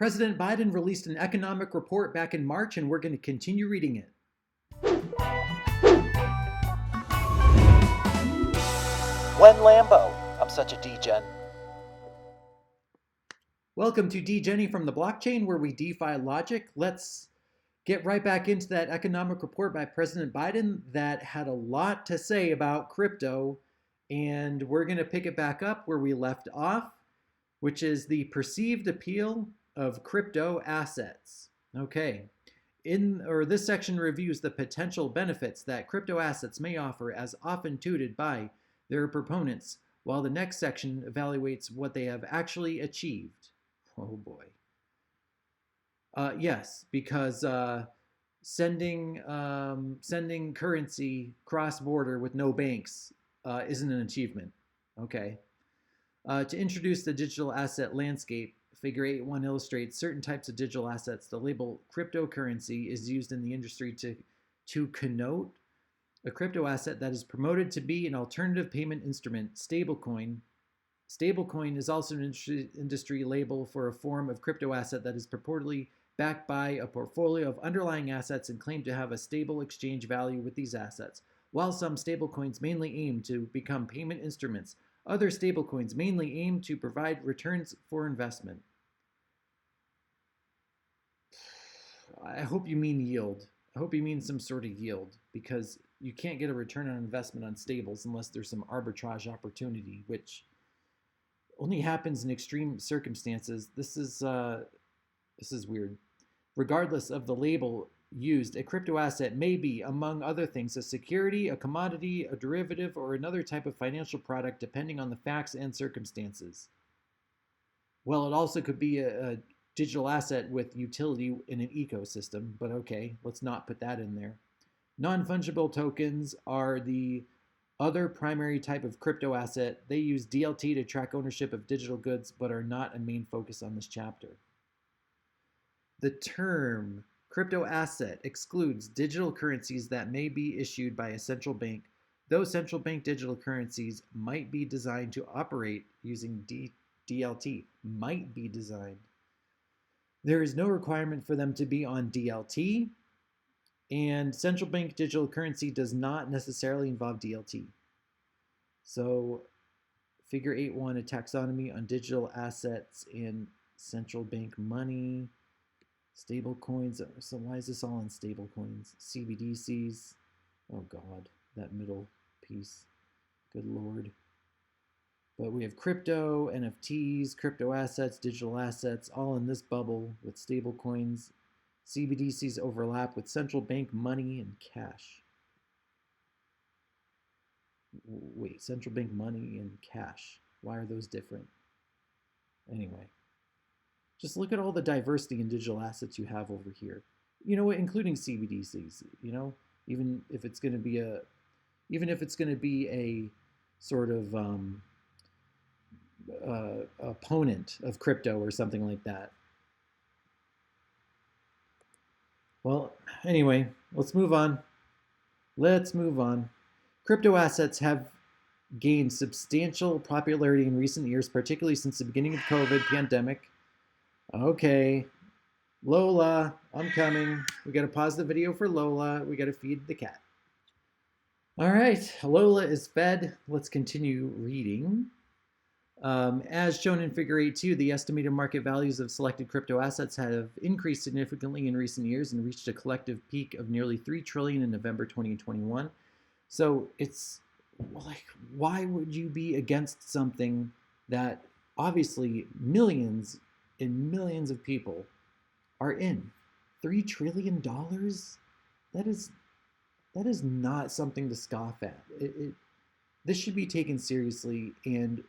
President Biden released an economic report back in March, and we're going to continue reading it. When Lambo. I'm such a degen. Welcome to Degenny from the blockchain, where we defy logic. Let's get right back into that economic report by President Biden that had a lot to say about crypto. And we're going to pick it back up where we left off, which is the perceived appeal of crypto assets. Okay. This section reviews the potential benefits that crypto assets may offer as often touted by their proponents, while the next section evaluates what they have actually achieved. Oh boy. Yes, because sending currency cross-border with no banks isn't an achievement. Okay. To introduce the digital asset landscape, Figure 8.1 illustrates certain types of digital assets. The label cryptocurrency is used in the industry to connote a crypto asset that is promoted to be an alternative payment instrument. Stablecoin is also an industry label for a form of crypto asset that is purportedly backed by a portfolio of underlying assets and claimed to have a stable exchange value with these assets. While some stablecoins mainly aim to become payment instruments, other stablecoins mainly aim to provide returns for investment. I hope you mean yield. I hope you mean some sort of yield, because you can't get a return on investment on stables unless there's some arbitrage opportunity, which only happens in extreme circumstances. This is weird. Regardless of the label used, a crypto asset may be, among other things, a security, a commodity, a derivative, or another type of financial product depending on the facts and circumstances. Well, it also could be a digital asset with utility in an ecosystem, but okay, let's not put that in there. Non-fungible tokens are the other primary type of crypto asset. They use DLT to track ownership of digital goods, but are not a main focus on this chapter. The term crypto asset excludes digital currencies that may be issued by a central bank, though central bank digital currencies might be designed to operate using DLT. Might be designed. There is no requirement for them to be on DLT, and central bank digital currency does not necessarily involve DLT. So Figure 8.1, a taxonomy on digital assets and central bank money. Stable coins. So why is this all on stable coins? CBDCs. Oh God, that middle piece. Good Lord. But we have crypto, NFTs, crypto assets, digital assets, all in this bubble with stable coins. CBDCs overlap with central bank money and cash. Wait, central bank money and cash. Why are those different? Anyway. Just look at all the diversity in digital assets you have over here. You know what, including CBDCs, you know, even if it's going to be a sort of opponent of crypto or something like that. Well, anyway, let's move on. Crypto assets have gained substantial popularity in recent years, particularly since the beginning of COVID pandemic. Okay, Lola, I'm coming. We got to pause the video for Lola. We got to feed the cat. All right, Lola is fed. Let's continue reading. As shown in Figure 8.2, the estimated market values of selected crypto assets have increased significantly in recent years and reached a collective peak of nearly $3 trillion in November 2021. So it's like, why would you be against something that obviously millions and millions of people are in? $3 trillion? That is not something to scoff at. This should be taken seriously and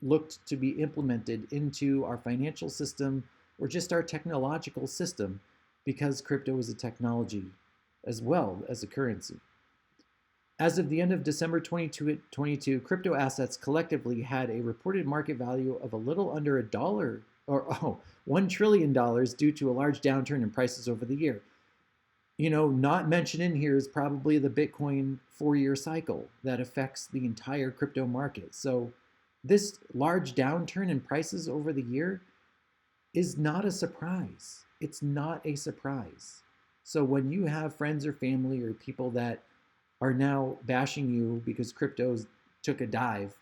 looked to be implemented into our financial system or just our technological system, because crypto is a technology as well as a currency. As of the end of December 2022, crypto assets collectively had a reported market value of a little under $1 trillion due to a large downturn in prices over the year. You know, not mentioned in here is probably the Bitcoin 4-year cycle that affects the entire crypto market. So this large downturn in prices over the year is not a surprise. It's not a surprise. So when you have friends or family or people that are now bashing you because cryptos took a dive,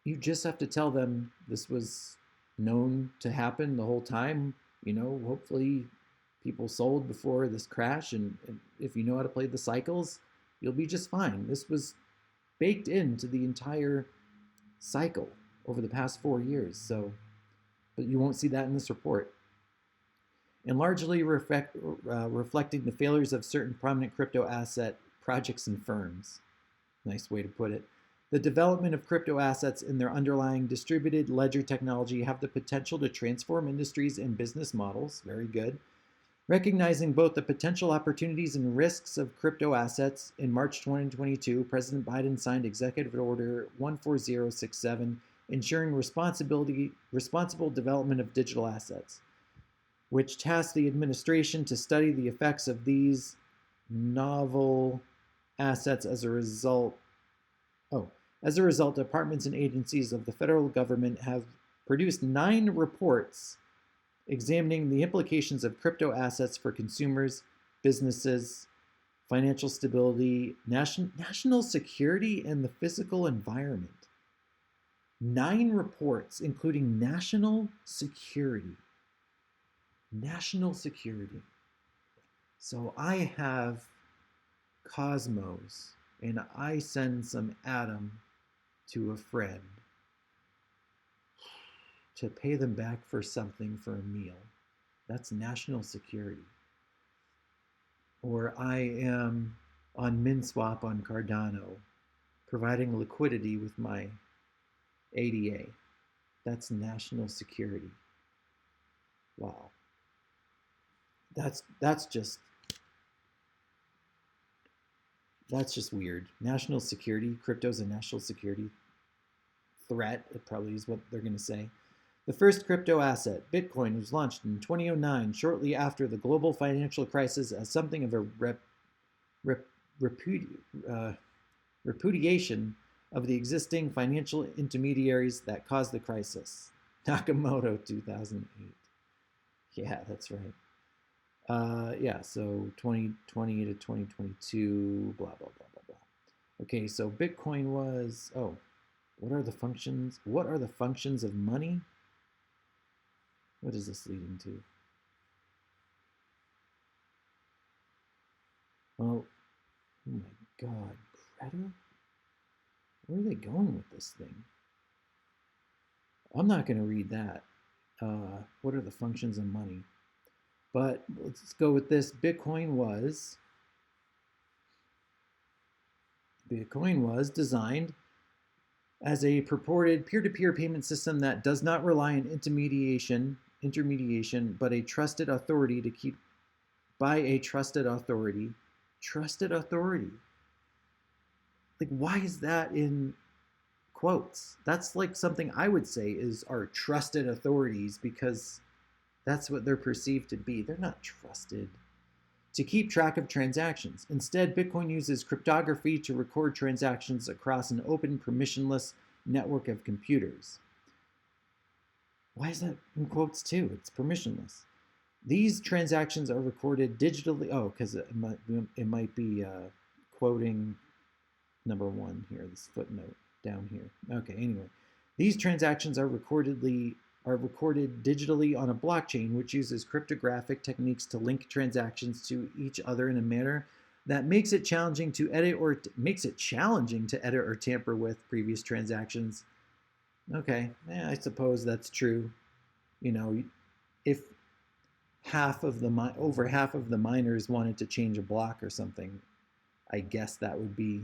you just have to tell them this was known to happen the whole time. Hopefully people sold before this crash, and if you know how to play the cycles, you'll be just fine. This was baked into the entire cycle over the past 4 years. So, but you won't see that in this report. And largely reflecting the failures of certain prominent crypto asset projects and firms. Nice way to put it. The development of crypto assets and their underlying distributed ledger technology have the potential to transform industries and business models. Very good. Recognizing both the potential opportunities and risks of crypto assets, in March 2022, President Biden signed Executive Order 14067, ensuring responsible development of digital assets, which tasked the administration to study the effects of these novel assets as a result. Departments and agencies of the federal government have produced 9 reports examining the implications of crypto assets for consumers, businesses, financial stability, national security, and the physical environment. 9 reports, including national security. National security. So I have Cosmos, and I send some Atom to a friend to pay them back for something, for a meal. That's national security. Or I am on MinSwap on Cardano, providing liquidity with my ADA. That's national security. Wow. That's just weird. National security, crypto's a national security threat, it probably is what they're going to say. The first crypto asset, Bitcoin, was launched in 2009, shortly after the global financial crisis, as something of a repudiation of the existing financial intermediaries that caused the crisis. Nakamoto, 2008. Yeah, that's right. So 2020 to 2022, blah, blah, blah, blah, blah. Okay, so Bitcoin was, what are the functions? What are the functions of money? What is this leading to? Oh my God, Greta? Where are they going with this thing? I'm not going to read that. What are the functions of money? But let's go with this. Bitcoin was designed as a purported peer-to-peer payment system that does not rely on intermediation, but a trusted authority by a trusted authority. Trusted authority. Like, why is that in quotes? That's like something I would say is our trusted authorities, because that's what they're perceived to be. They're not trusted. To keep track of transactions. Instead, Bitcoin uses cryptography to record transactions across an open, permissionless network of computers. Why is that in quotes too? It's permissionless. These transactions are recorded digitally. Oh, because it might be quoting number 1 here, this footnote down here. Okay, anyway. These transactions are recorded digitally on a blockchain, which uses cryptographic techniques to link transactions to each other in a manner that makes it challenging to edit or tamper with previous transactions. Okay, I suppose that's true. If over half of the miners wanted to change a block or something, I guess that would be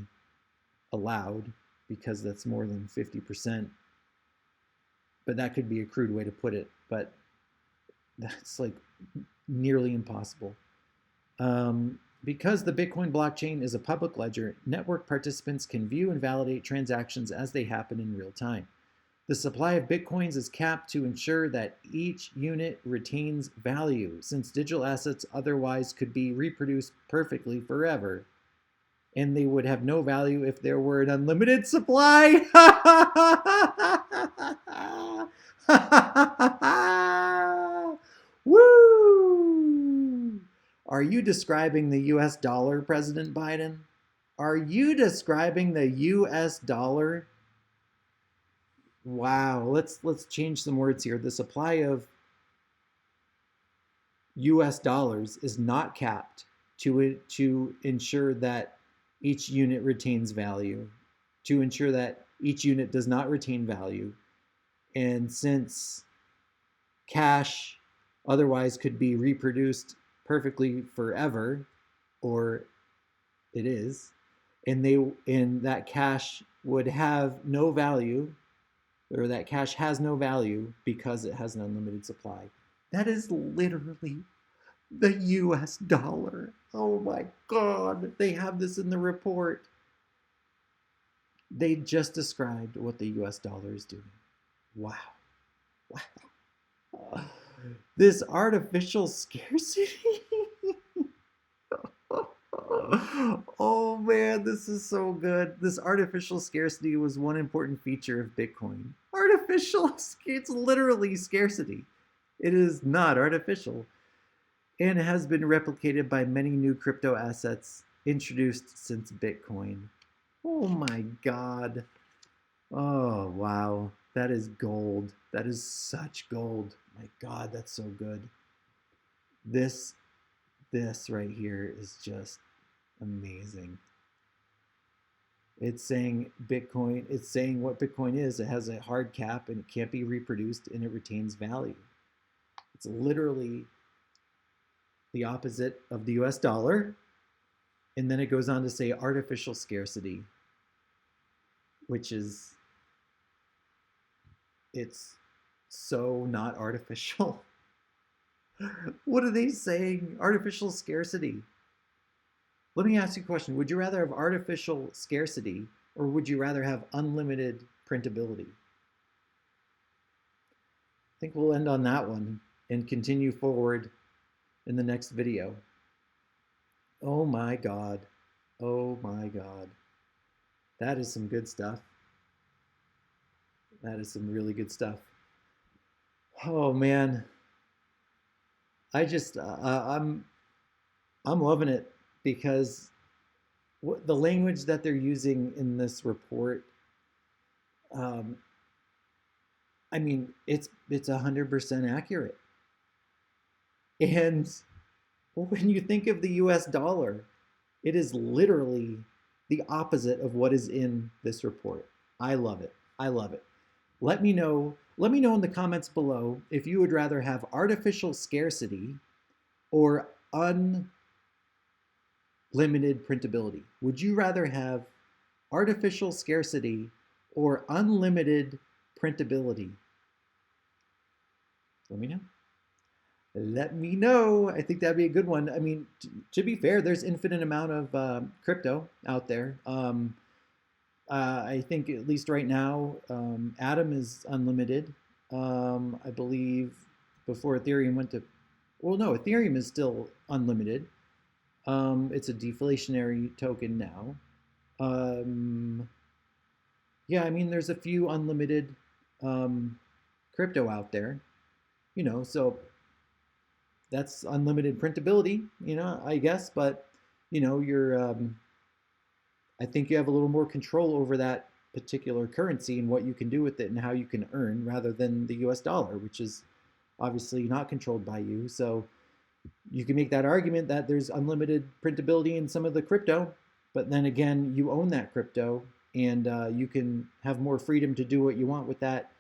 allowed, because that's more than 50%. But that could be a crude way to put it, but that's like nearly impossible. Because the Bitcoin blockchain is a public ledger, network participants can view and validate transactions as they happen in real time. The supply of Bitcoins is capped to ensure that each unit retains value, since digital assets otherwise could be reproduced perfectly forever. And they would have no value if there were an unlimited supply. Are you describing the US dollar, President Biden? Are you describing the US dollar? Wow, let's change some words here. The supply of US dollars is not capped to ensure that each unit retains value, to ensure that each unit does not retain value. And since cash otherwise could be reproduced perfectly forever, or it is, and that cash would have no value, or that cash has no value because it has an unlimited supply. That is literally the US dollar. Oh my God. They have this in the report. They just described what the US dollar is doing. Wow. Wow. This artificial scarcity. Oh man, this is so good. This artificial scarcity was one important feature of Bitcoin. It's literally scarcity. It is not artificial, and has been replicated by many new crypto assets introduced since Bitcoin. Oh my God. Oh wow. That is gold. That is such gold. My God, that's so good. This right here is just amazing. It's saying Bitcoin, it's saying what Bitcoin is. It has a hard cap and it can't be reproduced and it retains value. It's literally the opposite of the US dollar. And then it goes on to say artificial scarcity, which is, it's so not artificial. What are they saying? Artificial scarcity. Let me ask you a question. Would you rather have artificial scarcity or would you rather have unlimited printability? I think we'll end on that one and continue forward in the next video. Oh my God. Oh my God. That is some good stuff. That is some really good stuff. Oh man. I'm loving it because the language that they're using in this report, I mean, it's 100% accurate. And when you think of the US dollar, it is literally the opposite of what is in this report. I love it. I love it. Let me know in the comments below if you would rather have artificial scarcity or unlimited printability. Would you rather have artificial scarcity or unlimited printability? Let me know. Let me know. I think that'd be a good one. I mean, to be fair, there's infinite amount of crypto out there. I think at least right now, Atom is unlimited. I believe before Ethereum went to, well, no, Ethereum is still unlimited. It's a deflationary token now. Yeah, I mean, there's a few unlimited crypto out there, so that's unlimited printability, I guess, but, I think you have a little more control over that particular currency and what you can do with it and how you can earn rather than the US dollar, which is obviously not controlled by you. So you can make that argument that there's unlimited printability in some of the crypto, but then again, you own that crypto and you can have more freedom to do what you want with that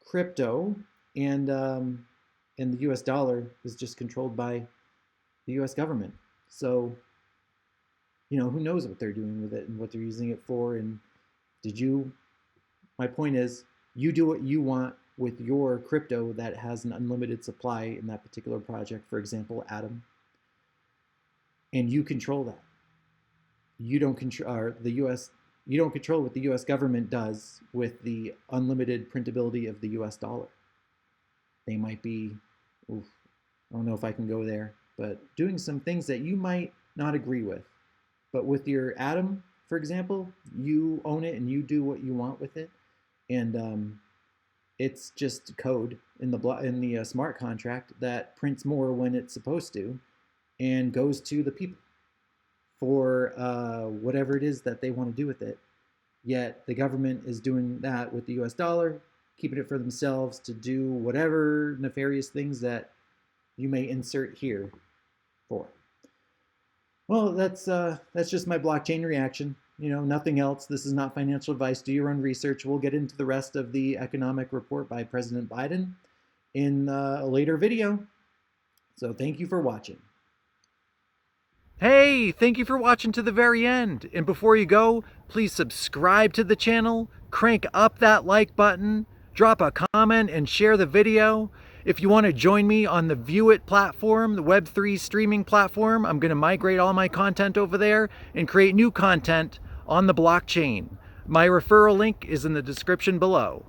crypto. And the US dollar is just controlled by the US government. So who knows what they're doing with it and what they're using it for. And my point is, you do what you want with your crypto that has an unlimited supply in that particular project, for example, Atom, and you control that. You don't control you don't control what the US government does with the unlimited printability of the US dollar. They might be, I don't know if I can go there, but doing some things that you might not agree with. But with your Atom, for example, you own it and you do what you want with it, and it's just code in the smart contract that prints more when it's supposed to, and goes to the people for whatever it is that they want to do with it. Yet the government is doing that with the US dollar, keeping it for themselves to do whatever nefarious things that you may insert here for. Well, that's just my blockchain reaction. Nothing else. This is not financial advice. Do your own research. We'll get into the rest of the economic report by President Biden in a later video. So thank you for watching. Hey, thank you for watching to the very end. And before you go, please subscribe to the channel, crank up that like button, drop a comment and share the video. If you want to join me on the VEUIT platform, the Web3 streaming platform, I'm going to migrate all my content over there and create new content on the blockchain. My referral link is in the description below.